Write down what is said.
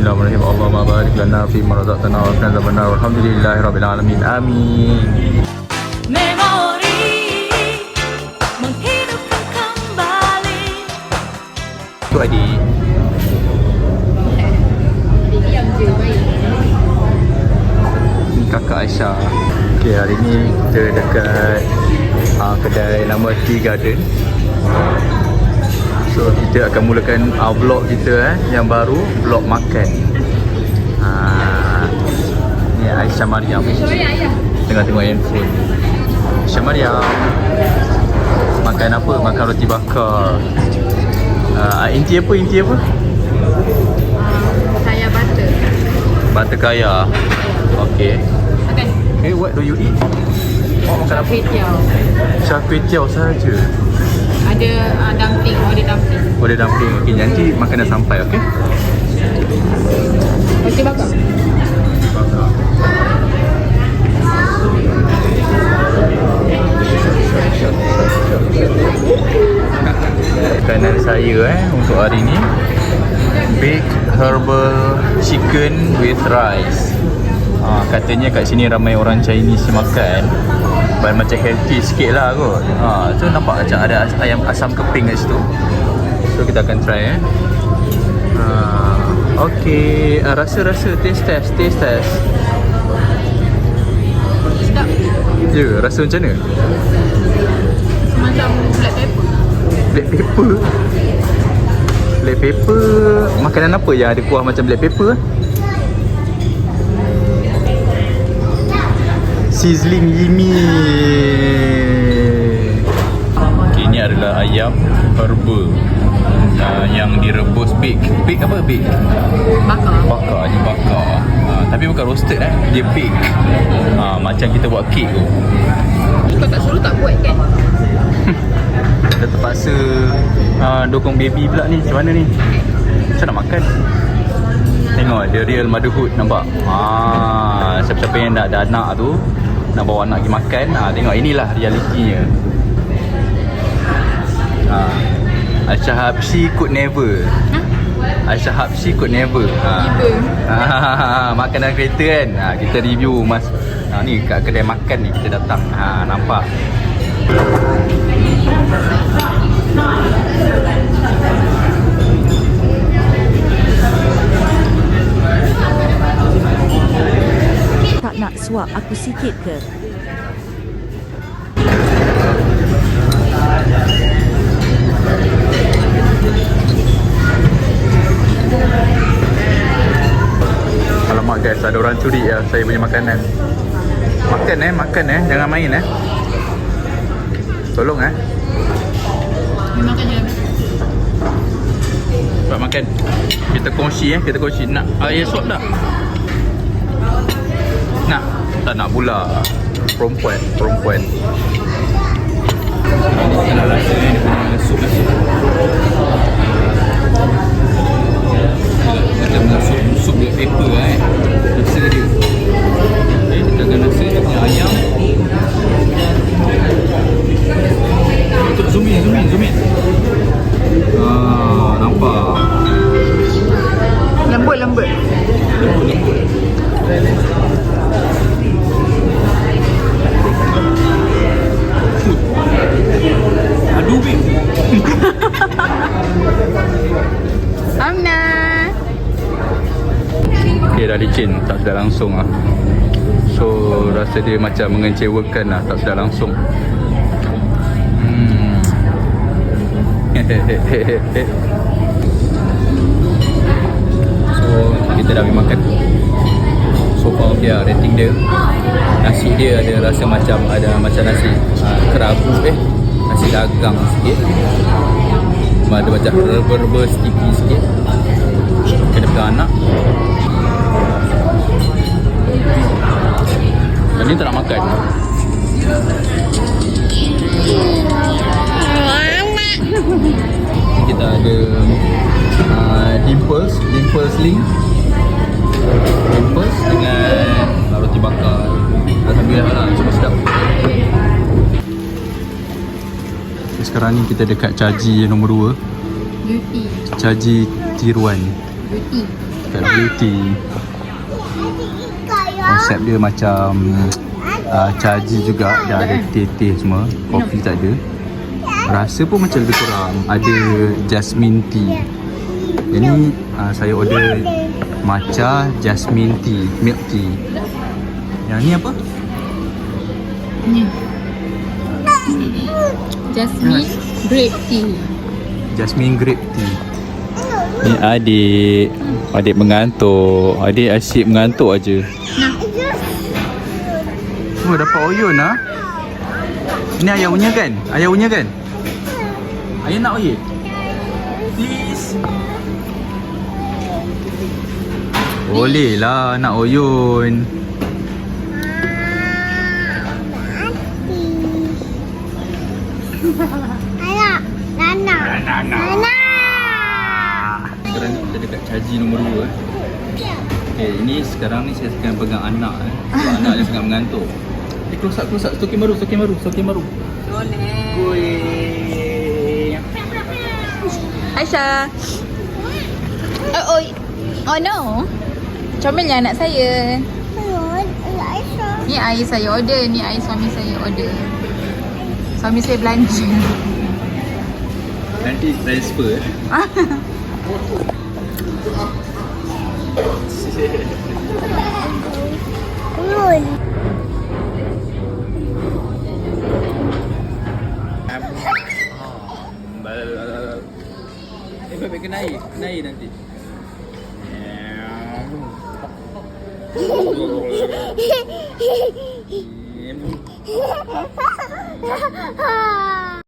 Bismillahirrahmanirrahim. Allahumma barik lana fi ma razaqtana wa qina adzabannar. Alhamdulillahirabbil alamin. Amin. Memori menghidupkan kembali. Tu adik. Diam je, baik. Ni kakak Aisyah. Okay, hari ni kita dekat kedai nama Tea Garden. So kita akan mulakan vlog kita yang baru, vlog makan. Ni Aisyah Mariam tengah tengok handphone. Aisyah Mariam makan apa? Makan roti bakar. Inti apa? Kaya butter. Butter kaya. Okay. Makan. Okay, what do you eat? Makan apa? Kway teow. Char kway teow saja. Ada dumpling, order dumpling. Order dumpling. Okay, nanti makanan sampai, okay? Roti bakar. Makanan saya untuk hari ni, baked herbal chicken with rice. Katanya kat sini ramai orang Chinese makan, macam healthy sikit lah kot. Tu nampak macam ada ayam asam keping kat situ. So kita akan try Okay, rasa taste test. Sedap. Ya, rasa macam mana? Macam black pepper. Black pepper. Makanan apa yang ada kuah macam black pepper? Sizzling yummy. Okay, ni adalah ayam herbal yang direbus bake apa? Bake? Bakar. Ni bakar. Tapi bukan roasted dia bake. Macam kita buat kek tu. Kau tak suruh tak buat kan? Kita terpaksa dokong baby pula ni. Macam mana ni? Macam nak makan? Tengok dia real motherhood, nampak? Siapa-siapa yang dah ada anak tu, nak bawa anak pergi makan, tengok inilah realitinya. Aisyah Habsyi could never. Aisyah Habsyi could never. Makanan kereta kan, kita review mas. Ni kat kedai makan ni kita datang. Nampak? Tak nak suap aku sikit ke? Alamak guys, ada orang curi saya punya makanan. Makan jangan main Tolong Ni makan je habis. Buat makan. Kita kongsi Nak air suap tak? Nak? Tak nak pula. Perempuan. Kita nak rasa ni punya sup. Macam sup black pepper rasa dia. Okay, kita akan rasa dia punya ayam. Untuk zoom in. Nampak. Lembut. Aduh, babe. Amna. Okay, dah licin, tak sedar langsung So, rasa dia macam mengecewakan tak sedar langsung. So, kita dah pergi makan. So far okay rating dia. Nasi dia ada rasa macam nasi kerabu nasi dagang sikit. Ada macam herbal sticky sikit. Kena pegang anak. Dan ni tak nak makan. Kita ada Dimples Link. Dimples dengan roti bakar. Alhamdulillah lah, cukup sedap. Sekarang ni kita dekat Caji nombor 2. Beauty. Caji Tiruan. Beauty. Cat Beauty. Konsep dia macam caji juga. Dah ada teh semua. Kopi tak ada. Rasa pun macam lebih kurang. Ada jasmine tea. Yang ni saya order matcha jasmine tea, milk tea. Yang ni apa? Ni. Jasmine grape tea. Jasmine grape tea. Ni adik mengantuk. Adik asyik mengantuk aja. Nah. Oh, dapat oyun ah. Ini ayah punya kan? Ayah punya kan? Ayah nak oyun? Please. Boleh lah nak oyun. Sekarang ni kita dekat caji nombor 2 Okay, ini sekarang ni saya akan pegang anak sebab anak dia sangat mengantuk. Close up, stokin baru. Boleh. Aisyah. Oh no. Comelnya anak saya. Ni air saya order, ni air suami saya order. Suami saya belanja. Nanti transfer. Baik kena air nanti.